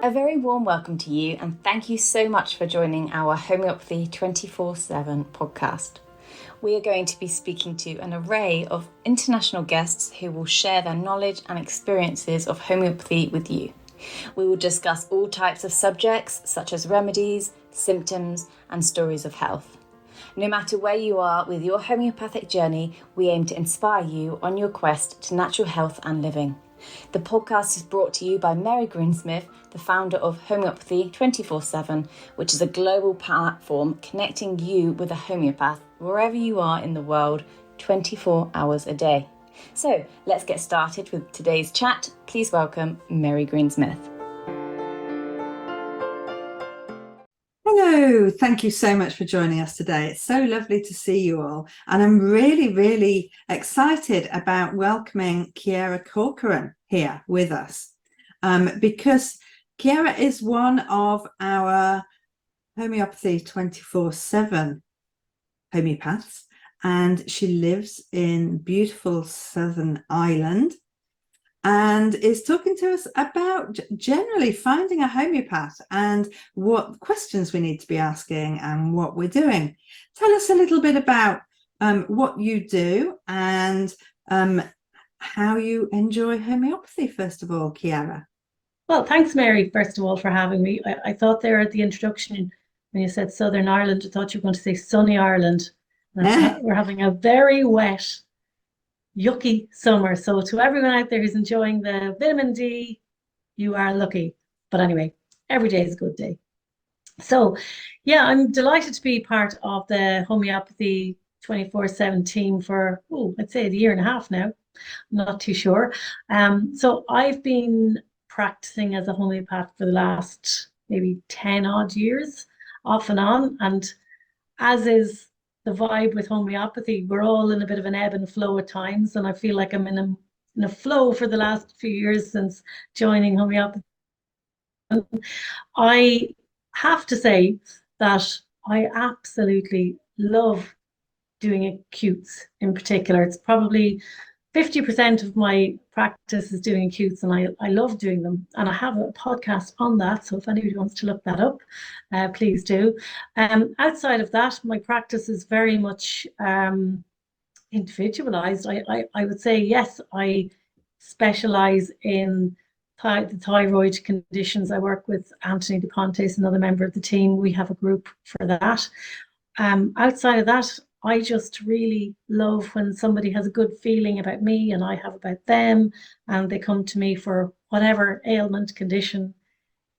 A very warm welcome to you, and thank you so much for joining our Homeopathy 24/7 podcast. We are going to be speaking to an array of international guests who will share their knowledge and experiences of homeopathy with you. We will discuss all types of subjects such as remedies, symptoms, and stories of health. No matter where you are with your homeopathic journey, we aim to inspire you on your quest to natural health and living. The podcast is brought to you by Mary Greensmith, the founder of Homeopathy 24/7, which is a global platform connecting you with a homeopath wherever you are in the world, 24 hours a day. So let's get started with today's chat. Please welcome Mary Greensmith. Hello, thank you so much for joining us today. It's so lovely to see you all. And I'm really excited about welcoming Ciara Corcoran here with us because Ciara is one of our Homeopathy 24/7 homeopaths, and she lives in beautiful Southern Ireland and is talking to us about generally finding a homeopath and what questions we need to be asking and what we're doing. Tell us a little bit about what you do and how you enjoy homeopathy, first of all, Ciara. Well, thanks, Mary, first of all, for having me. I thought there at the introduction, when you said Southern Ireland, I thought you were going to say sunny Ireland. We're having a very wet, yucky summer. So to everyone out there who's enjoying the vitamin D, you are lucky. But anyway, every day is a good day. So yeah, I'm delighted to be part of the Homeopathy 24/7 team for, I'd say a year and a half now. I'm not too sure. So I've been practicing as a homeopath for the last maybe 10 odd years, off and on. And as is the vibe with homeopathy, we're all in a bit of an ebb and flow at times, and I feel like I'm in a flow for the last few years since joining homeopathy. I have to say that I absolutely love doing acutes in particular. It's probably 50% of my practice is doing acutes, and I love doing them. And I have a podcast on that, so if anybody wants to look that up, please do. Outside of that, my practice is very much individualized. I would say, yes, I specialize in the thyroid conditions. I work with Anthony DePontes, another member of the team. We have a group for that. Outside of that, I just really love when somebody has a good feeling about me and I have about them, and they come to me for whatever ailment, condition,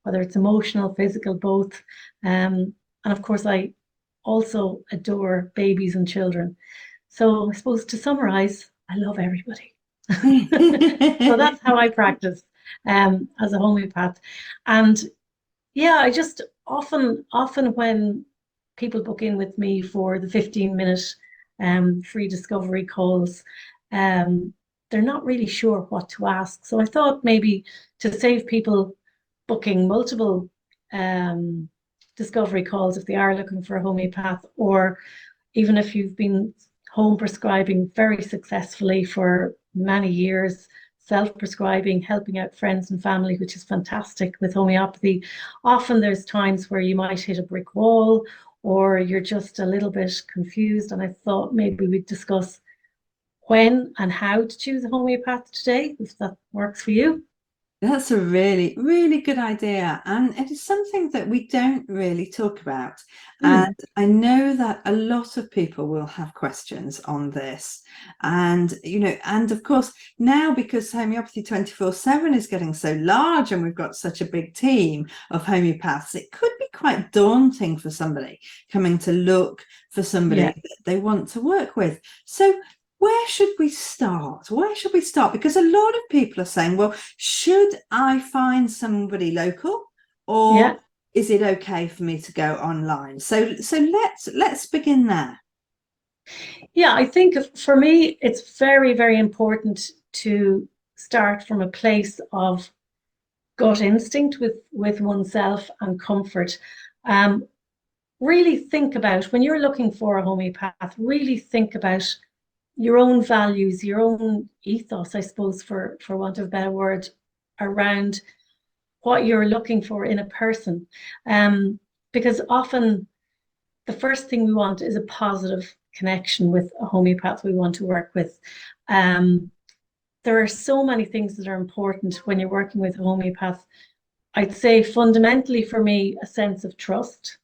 whether it's emotional, physical, both. And of course, I also adore babies and children. So I suppose to summarize, I love everybody. So that's how I practice as a homeopath. And yeah, I just often when people book in with me for the 15-minute free discovery calls, they're not really sure what to ask. So I thought maybe to save people booking multiple discovery calls if they are looking for a homeopath, or even if you've been home prescribing very successfully for many years, self-prescribing, helping out friends and family, which is fantastic with homeopathy. Often there's times where you might hit a brick wall, or you're just a little bit confused. And I thought maybe we'd discuss when and how to choose a homeopath today, if that works for you. That's a really good idea, and it is something that we don't really talk about. And I know that a lot of people will have questions on this, and and of course now, because Homeopathy 24/7 is getting so large and we've got such a big team of homeopaths, it could be quite daunting for somebody coming to look for somebody that they want to work with. So where should we start? Where should we start? Because a lot of people are saying, well, should I find somebody local, or is it okay for me to go online? So let's begin there. Yeah, I think for me, it's very important to start from a place of gut instinct with oneself and comfort. Really think about, when you're looking for a homeopath, really think about your own values, your own ethos, I suppose, for want of a better word, around what you're looking for in a person. Because often the first thing we want is a positive connection with a homeopath we want to work with. There are so many things that are important when you're working with a homeopath. I'd say fundamentally for me, a sense of trust.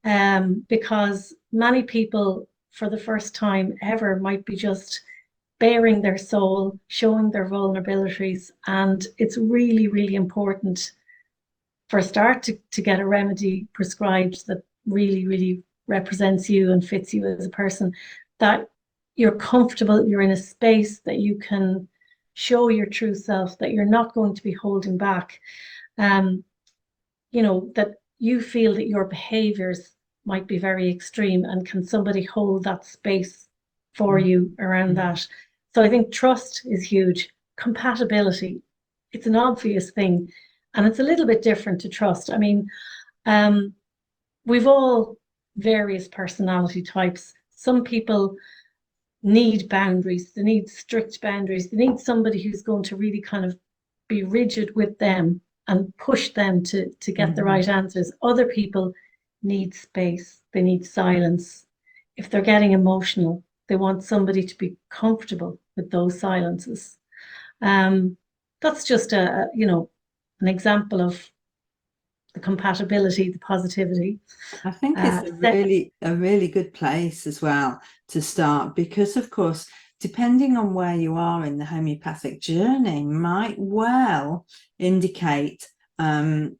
Because many people for the first time ever might be just baring their soul, showing their vulnerabilities. And it's really, really important for a start to get a remedy prescribed that really, really represents you and fits you as a person, that you're comfortable, you're in a space that you can show your true self, that you're not going to be holding back. You know, that you feel that your behaviors might be very extreme, and can somebody hold that space for you around that? So I think trust is huge. Compatibility, it's an obvious thing, and it's a little bit different to trust. I mean, we've all various personality types. Some people need boundaries, they need strict boundaries, they need somebody who's going to really kind of be rigid with them and push them to get the right answers. Other people need space, they need silence. If they're getting emotional, they want somebody to be comfortable with those silences. That's just an example of the compatibility, the positivity. I think it's a really good place as well to start, because of course, depending on where you are in the homeopathic journey might well indicate a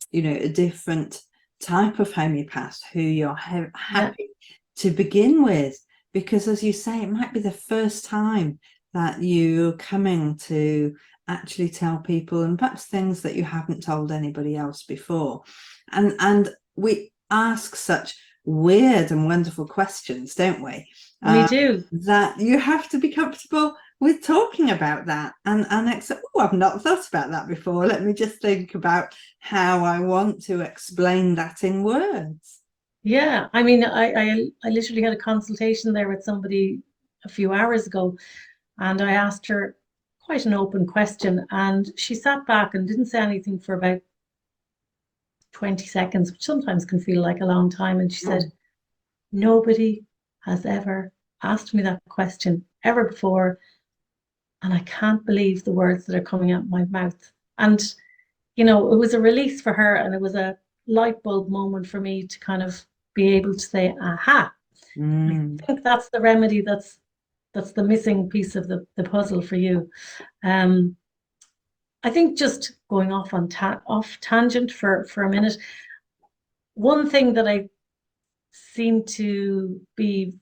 different type of homeopath who you're happy to begin with, because as you say, it might be the first time that you're coming to actually tell people, and perhaps things that you haven't told anybody else before. And we ask such weird and wonderful questions, don't we? We do. That you have to be comfortable with talking about that and accept, oh, I've not thought about that before. Let me just think about how I want to explain that in words. Yeah, I mean, I literally had a consultation there with somebody a few hours ago, and I asked her quite an open question, and she sat back and didn't say anything for about 20 seconds, which sometimes can feel like a long time. And she said, nobody has ever asked me that question ever before, and I can't believe the words that are coming out of my mouth. And, you know, it was a release for her, and it was a light bulb moment for me to kind of be able to say, aha, I think that's the remedy, that's the missing piece of the puzzle for you. I think just going off on tangent for a minute, one thing that I seem to be,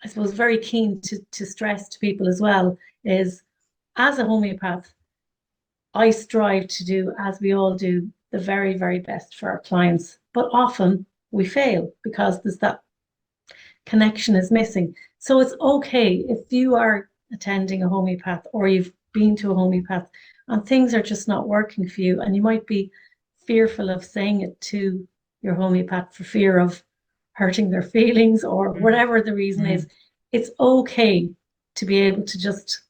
I suppose, very keen to stress to people as well is, as a homeopath, I strive to do, as we all do, the very, very best for our clients. But often we fail because there's that connection is missing. So it's okay if you are attending a homeopath or you've been to a homeopath and things are just not working for you, and you might be fearful of saying it to your homeopath for fear of hurting their feelings or whatever the reason is. It's okay to be able to just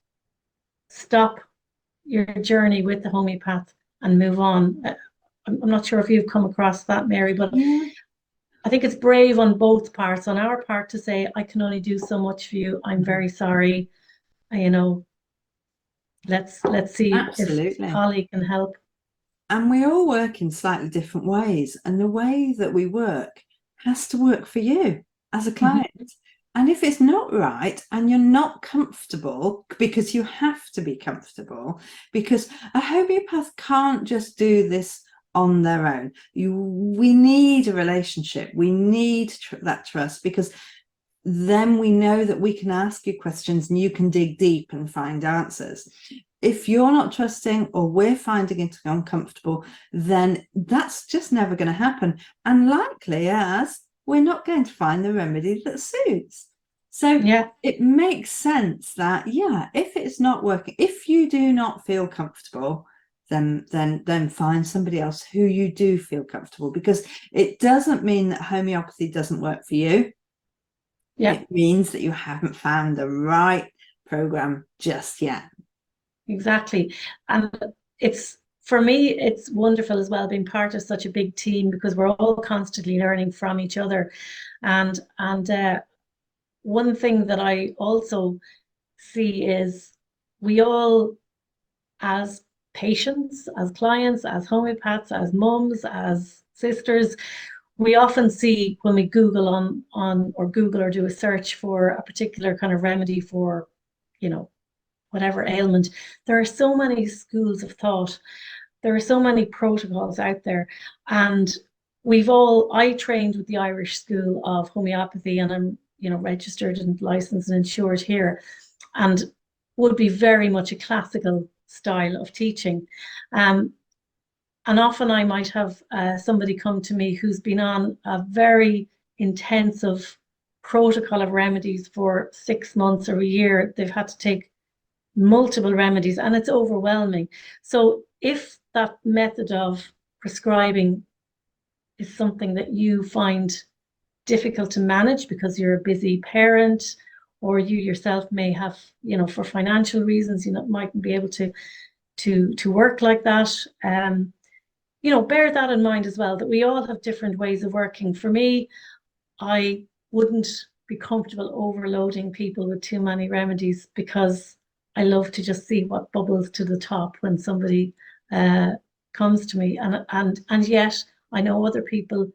stop your journey with the homeopath and move on. I'm not sure if you've come across that, Mary, but I think it's brave on both parts. On our part to say, I can only do so much for you. I'm very sorry. You know, let's see if a colleague can help. And we all work in slightly different ways, and the way that we work has to work for you as a client. And if it's not right and you're not comfortable, because you have to be comfortable, because a homeopath can't just do this on their own. We need a relationship. We need that trust, because then we know that we can ask you questions and you can dig deep and find answers. If you're not trusting, or we're finding it uncomfortable, then that's just never going to happen. And likely as we're not going to find the remedy that suits. So it makes sense that, if it's not working, if you do not feel comfortable, then find somebody else who you do feel comfortable, because it doesn't mean that homeopathy doesn't work for you. It means that you haven't found the right program just yet. Exactly. And it's for me, it's wonderful as well being part of such a big team, because we're all constantly learning from each other. And one thing that I also see is we all, as patients, as clients, as homeopaths, as mums, as sisters, we often see when we Google on or Google or do a search for a particular kind of remedy for, whatever ailment, there are so many schools of thought. There are so many protocols out there. And I trained with the Irish School of Homeopathy, and I'm, registered and licensed and insured here, and would be very much a classical style of teaching. And often I might have somebody come to me who's been on a very intensive protocol of remedies for 6 months or a year. They've had to take multiple remedies, and it's overwhelming. So if that method of prescribing is something that you find difficult to manage because you're a busy parent, or you yourself may have, for financial reasons, mightn't be able to work like that, bear that in mind as well, that we all have different ways of working. For me, I wouldn't be comfortable overloading people with too many remedies, because I love to just see what bubbles to the top when somebody comes to me. And yet I know other people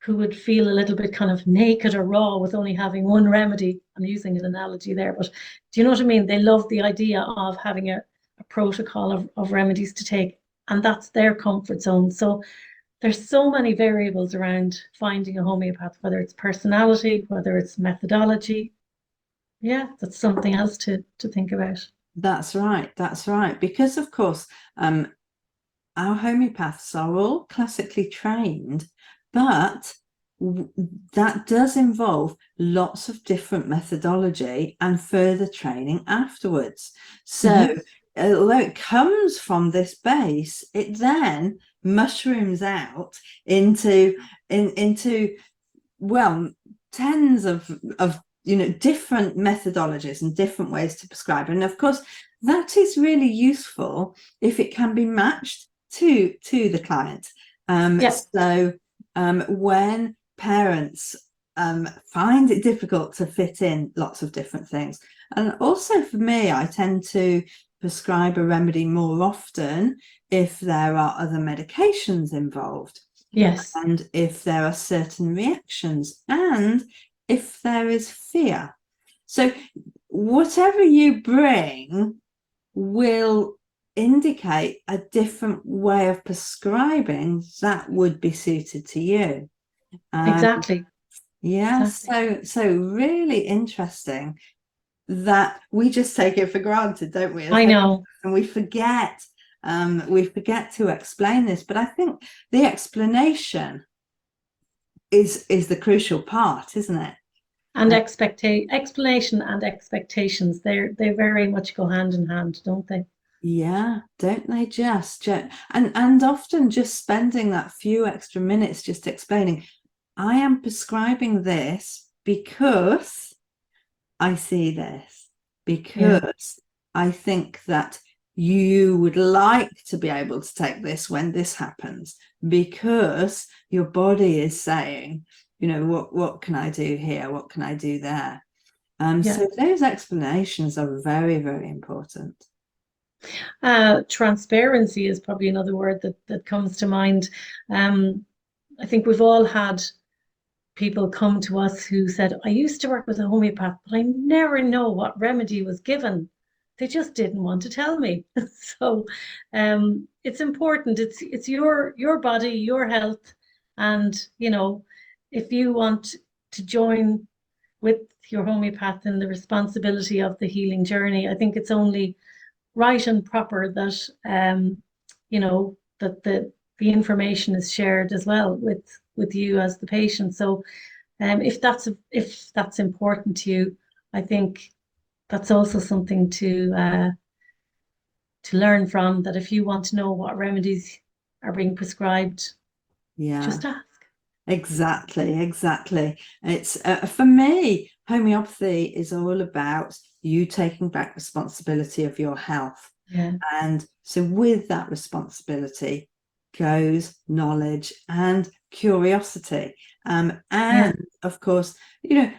who would feel a little bit kind of naked or raw with only having one remedy. I'm using an analogy there, but do you know what I mean? They love the idea of having a protocol of remedies to take, and that's their comfort zone. So there's so many variables around finding a homeopath, whether it's personality, whether it's methodology. Yeah, that's something else to think about. That's right. Because of course, our homeopaths are all classically trained, but that does involve lots of different methodology and further training afterwards. So although it comes from this base, it then mushrooms out into well, tens of different methodologies and different ways to prescribe. And of course, that is really useful if it can be matched to the client. So when parents find it difficult to fit in lots of different things, and also for me, I tend to prescribe a remedy more often if there are other medications involved. Yes. And if there are certain reactions, and if there is fear. So whatever you bring will indicate a different way of prescribing that would be suited to you. Exactly. Yeah, exactly. So really interesting that we just take it for granted, don't we? I know. And we forget to explain this, but I think the explanation is the crucial part, isn't it? And explanation and expectations, they very much go hand in hand, don't they? Yeah, don't they just? And often just spending that few extra minutes just explaining, I am prescribing this because I see this, because I think that you would like to be able to take this when this happens, because your body is saying, what can I do here? What can I do there? So those explanations are very, very important. Transparency is probably another word that comes to mind. I think we've all had people come to us who said, I used to work with a homeopath, but I never know what remedy was given. They just didn't want to tell me. So it's important. It's your body, your health. And, if you want to join with your homeopath in the responsibility of the healing journey, I think it's only right and proper that, that the information is shared as well with you as the patient. So if that's important to you, I think that's also something to learn from, that if you want to know what remedies are being prescribed, just ask. Exactly. It's for me, homeopathy is all about you taking back responsibility of your health. Yeah. And so with that responsibility goes knowledge and curiosity. And of course,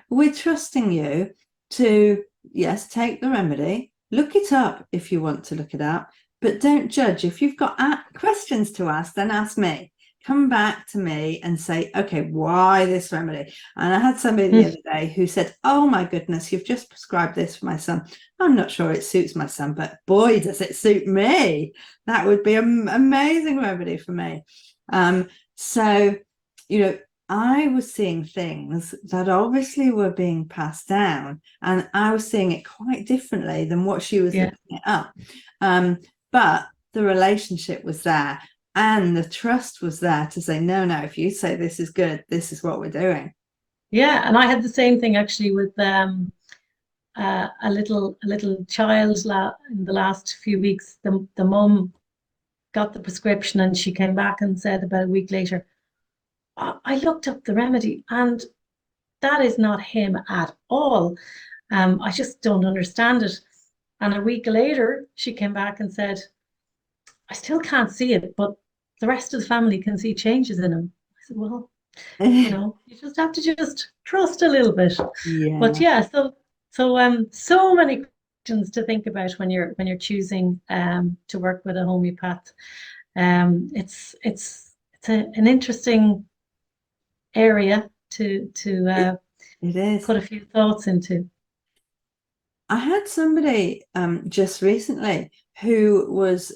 we're trusting you to, yes, take the remedy, look it up if you want to look it up, but don't judge. If you've got questions to ask, then ask me. Come back to me and say, okay, why this remedy? And I had somebody the other day who said, oh my goodness, you've just prescribed this for my son. I'm not sure it suits my son, but boy, does it suit me. That would be an amazing remedy for me. So, I was seeing things that obviously were being passed down, and I was seeing it quite differently than what she was looking it up. But the relationship was there, and the trust was there to say, no, if you say this is good, this is what we're doing. Yeah, and I had the same thing actually with a little child in the last few weeks. The mum got the prescription, and she came back and said about a week later, I looked up the remedy and that is not him at all. I just don't understand it. And a week later, she came back and said, I still can't see it, but the rest of the family can see changes in him. I said, well, you just have to just trust a little bit. Yeah. But yeah, so many questions to think about when you're choosing to work with a homeopath. It's an interesting area to it is. put a few thoughts into. I had somebody just recently who was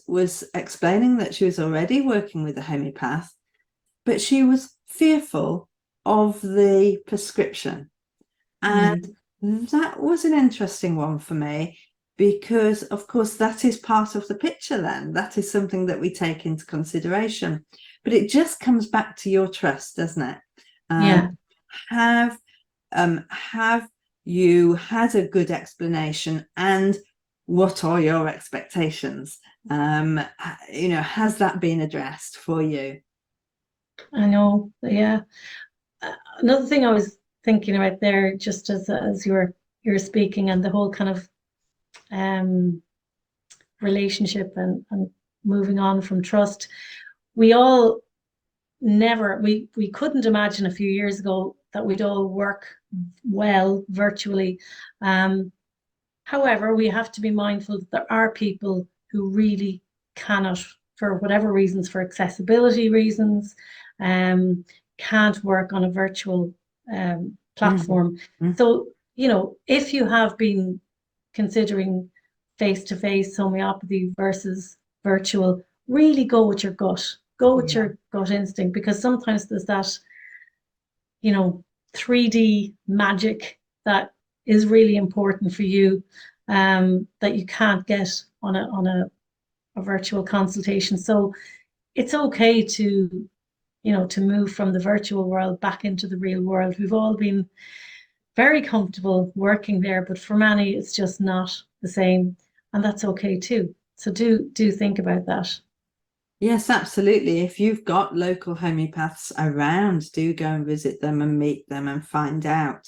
explaining that she was already working with a homeopath, but she was fearful of the prescription. And that was an interesting one for me, because of course that is part of the picture. Then that is something that we take into consideration, but it just comes back to your trust, doesn't it? Have you had a good explanation, and what are your expectations? Has that been addressed for you? I know. Yeah. Another thing I was thinking about there, just as you were speaking, and the whole kind of relationship and moving on from trust. We all we couldn't imagine a few years ago that we'd all work well virtually. However, we have to be mindful that there are people who really cannot, for whatever reasons, for accessibility reasons, can't work on a virtual platform. So, if you have been considering face-to-face homeopathy versus virtual, really go with your gut. Go with your gut instinct, because sometimes there's that, 3D magic that is really important for you, that you can't get on a virtual consultation. So it's okay to move from the virtual world back into the real world. We've all been very comfortable working there, but for many it's just not the same, and that's okay too. So do think about that. Yes, absolutely. If you've got local homeopaths around, do go and visit them and meet them and find out.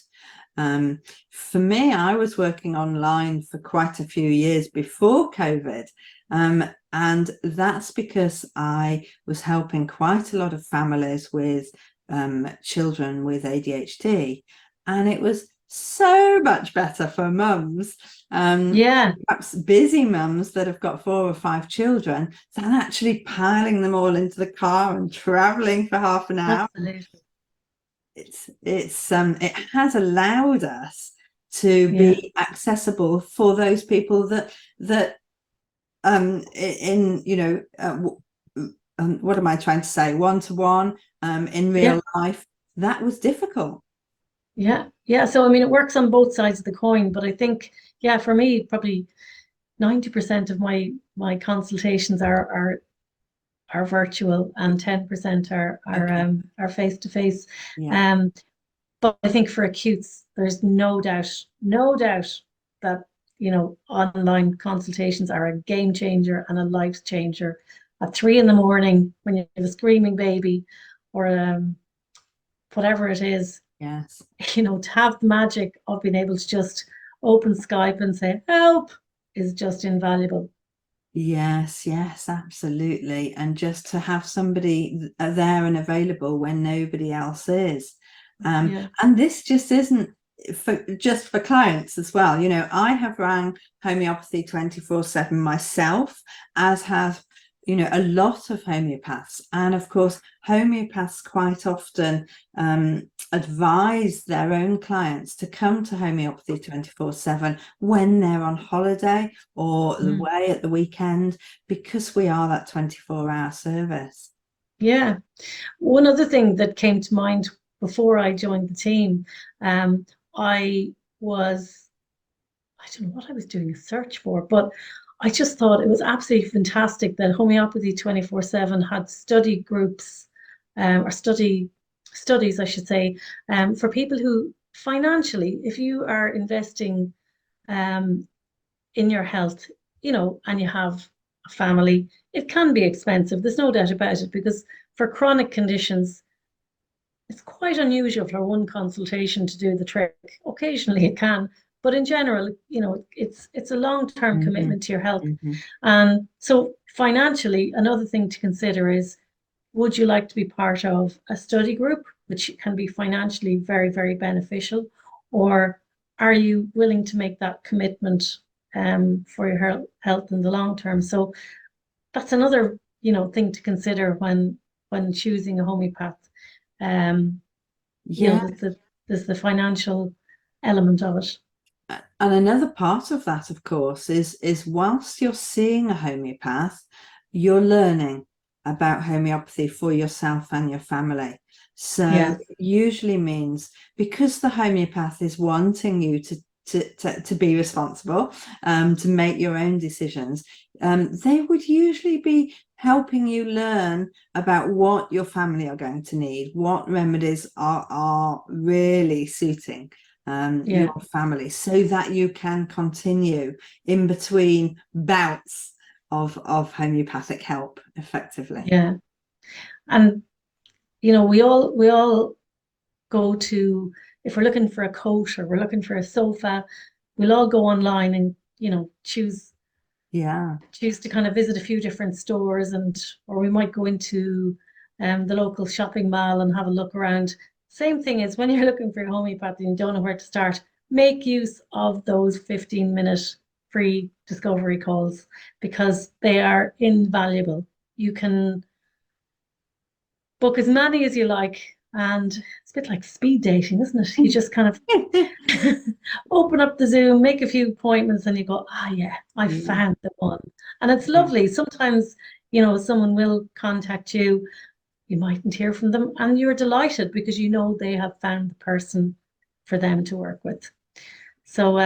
For me, I was working online for quite a few years before COVID. And that's because I was helping quite a lot of families with children with ADHD. And it was so much better for mums. Perhaps busy mums that have got 4 or 5 children, than actually piling them all into the car and traveling for half an hour. Absolutely. It has allowed us to be accessible for those people that what am I trying to say, one-to-one in real life, that was difficult. So I mean, it works on both sides of the coin, but I think for me, probably 90% of my consultations are virtual, and 10% are face-to-face. But I think for acutes, there's no doubt that online consultations are a game changer and a life changer. At 3 a.m, when you have a screaming baby, or whatever it is, to have the magic of being able to just open Skype and say help is just invaluable. Yes, yes, absolutely. And just to have somebody there and available when nobody else is. Yeah. And this just isn't just for clients as well. You know, I have rang homeopathy 24/7 myself, as have, you know, a lot of homeopaths. And of course, homeopaths quite often advise their own clients to come to homeopathy 24/7 when they're on holiday or away at the weekend, because we are that 24-hour service. Yeah. One other thing that came to mind before I joined the team, I was, I don't know what I was doing a search for, but I just thought it was absolutely fantastic that Homeopathy 24/7 had study groups, or studies, I should say, for people who financially, if you are investing um, in your health, you know, and you have a family, it can be expensive. There's no doubt about it, because for chronic conditions, it's quite unusual for one consultation to do the trick. Occasionally it can, but in general, you know, it's a long-term commitment to your health. And so financially, another thing to consider is, would you like to be part of a study group, which can be financially very, very beneficial, or are you willing to make that commitment for your health in the long term? So that's another, you know, thing to consider when choosing a homeopath. You know, Yeah. there's the financial element of it. And another part of that, of course, is whilst you're seeing a homeopath, you're learning about homeopathy for yourself and your family. So Yeah. it usually means, because the homeopath is wanting you to be responsible, to make your own decisions, they would usually be helping you learn about what your family are going to need, what remedies are really suiting Yeah. your family, so that you can continue in between bouts of homeopathic help effectively. Yeah. And you know, we all go to, if we're looking for a coat or we're looking for a sofa, we'll all go online and, you know, Yeah. choose to kind of visit a few different stores, and or we might go into the local shopping mall and have a look around. Same thing is when you're looking for your homeopathy and you don't know where to start, make use of those 15-minute free discovery calls, because they are invaluable. You can book as many as you like, and it's a bit like speed dating, isn't it? You just kind of open up the Zoom, make a few appointments, and you go, ah, yeah, I found the one. And it's lovely. Sometimes, you know, someone will contact you, you mightn't hear from them, and you're delighted because you know they have found the person for them to work with. So,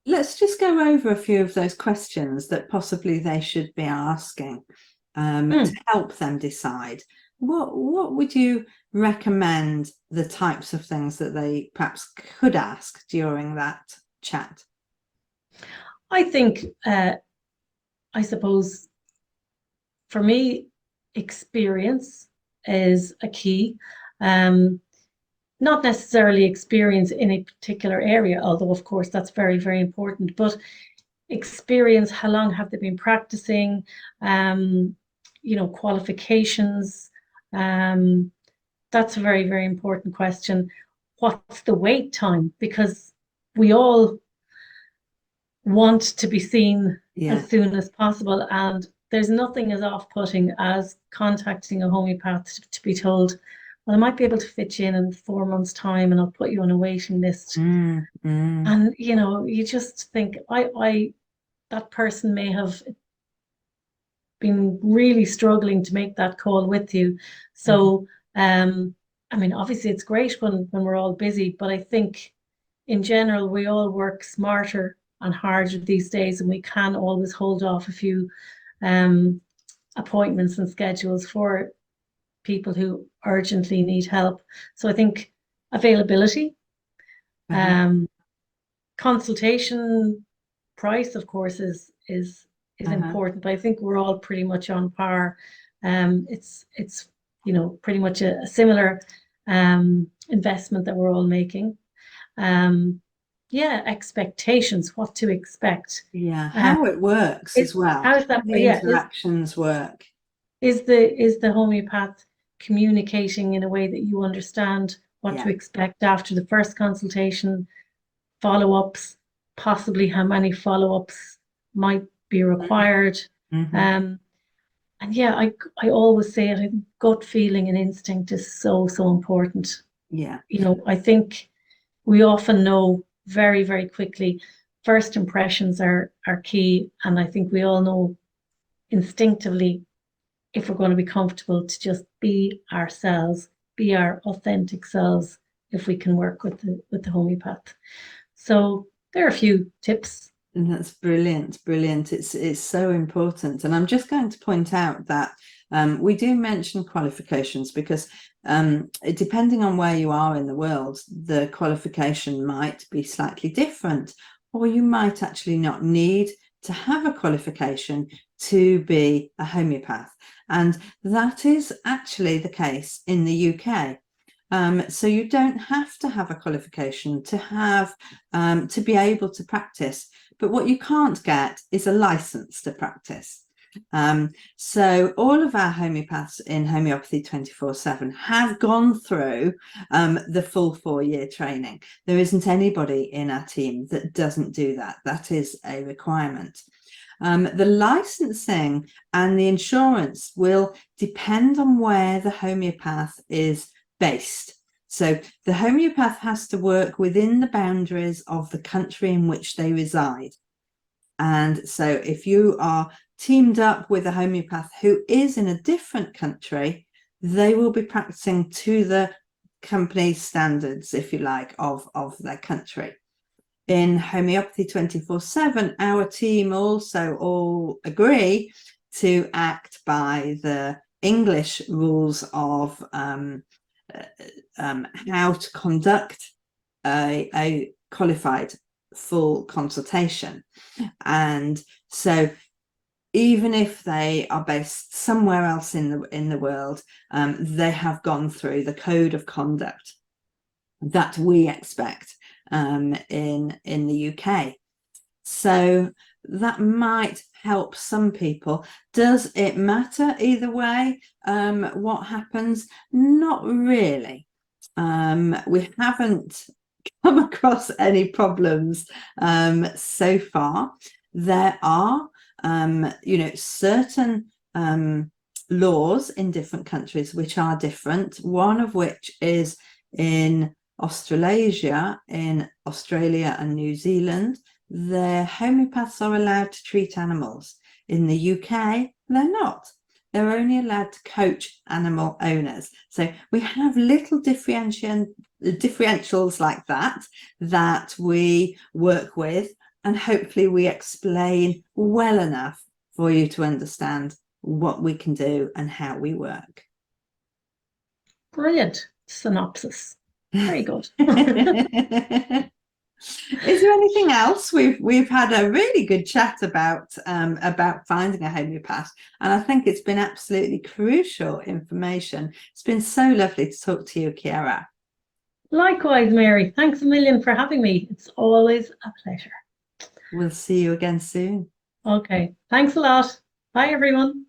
Let's just go over a few of those questions that possibly they should be asking to help them decide. What would you recommend the types of things that they perhaps could ask during that chat? I think, I suppose for me, experience is a key. Not necessarily experience in a particular area, although of course that's very, very important, but experience, how long have they been practicing, you know, qualifications. That's a very, very important question. What's the wait time? Because we all want to be seen as soon as possible, and there's nothing as off-putting as contacting a homeopath to be told, well, I might be able to fit you in 4 months' time and I'll put you on a waiting list. And you know, you just think, I that person may have been really struggling to make that call with you. So I mean, obviously it's great when we're all busy, but I think in general we all work smarter and harder these days, and we can always hold off a few appointments and schedules for people who urgently need help. So I think availability, consultation price, of course, is important, but I think we're all pretty much on par. It's you know, pretty much a similar investment that we're all making. expectations, what to expect. Yeah, how it works as well. How is that? The interactions work. Is the homeopath communicating in a way that you understand what to expect after the first consultation, follow-ups, possibly how many follow-ups might be required? Mm-hmm. And I always say it, I think gut feeling and instinct is so, so important. Yeah. I think we often know very, very quickly. First impressions are key. And I think we all know instinctively if we're going to be comfortable to just be ourselves, be our authentic selves, if we can work with the homeopath. So there are a few tips. And that's brilliant. It's so important. And I'm just going to point out that we do mention qualifications because depending on where you are in the world, the qualification might be slightly different, or you might actually not need to have a qualification to be a homeopath. And that is actually the case in the UK. So you don't have to have a qualification to have to be able to practice. But what you can't get is a license to practice. So all of our homeopaths in Homeopathy 24/7 have gone through the full 4-year training. There isn't anybody in our team that doesn't do that. That is a requirement. The licensing and the insurance will depend on where the homeopath is based. So the homeopath has to work within the boundaries of the country in which they reside. And so if you are teamed up with a homeopath who is in a different country, they will be practicing to the company's standards, if you like, of their country. In Homeopathy 24/7, our team also all agree to act by the English rules of how to conduct a qualified full consultation. And so even if they are based somewhere else in the world, they have gone through the code of conduct that we expect in the UK. So that might help some people. Does it matter either way what happens? Not really. We haven't come across any problems so far. There are certain laws in different countries which are different, one of which is in Australasia, in Australia and New Zealand, the homeopaths are allowed to treat animals. In the UK, they're not. They're only allowed to coach animal owners. So we have little differentials like that we work with, and hopefully we explain well enough for you to understand what we can do and how we work. Brilliant synopsis. Very good. Is there anything else? We've had a really good chat about finding a homeopath, and I think it's been absolutely crucial information. It's been so lovely to talk to you, Ciara. Likewise, Mary. Thanks a million for having me. It's always a pleasure. We'll see you again soon. Okay. Thanks a lot. Bye, everyone.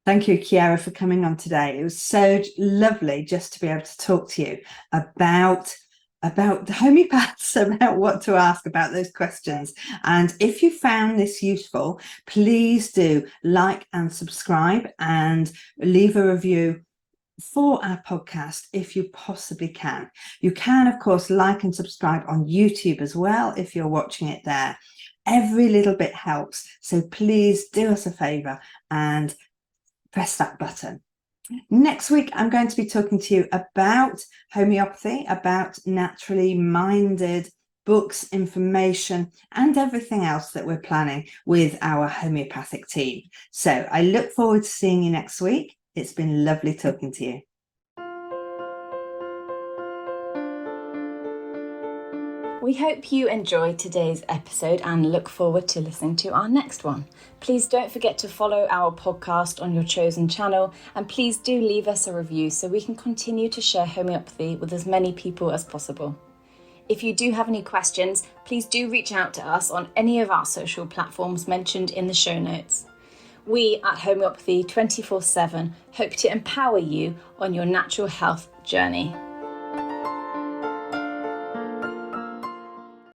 Thank you, Ciara, for coming on today. It was so lovely just to be able to talk to you about the homeopaths, about what to ask about those questions. And if you found this useful, please do like and subscribe and leave a review for our podcast if you possibly can. You can, of course, like and subscribe on YouTube as well if you're watching it there. Every little bit helps. So please do us a favor and press that button. Next week, I'm going to be talking to you about homeopathy, about naturally minded books, information, and everything else that we're planning with our homeopathic team. So I look forward to seeing you next week. It's been lovely talking to you. We hope you enjoyed today's episode and look forward to listening to our next one. Please don't forget to follow our podcast on your chosen channel, and please do leave us a review so we can continue to share homeopathy with as many people as possible. If you do have any questions, please do reach out to us on any of our social platforms mentioned in the show notes. We at Homeopathy 24/7 hope to empower you on your natural health journey.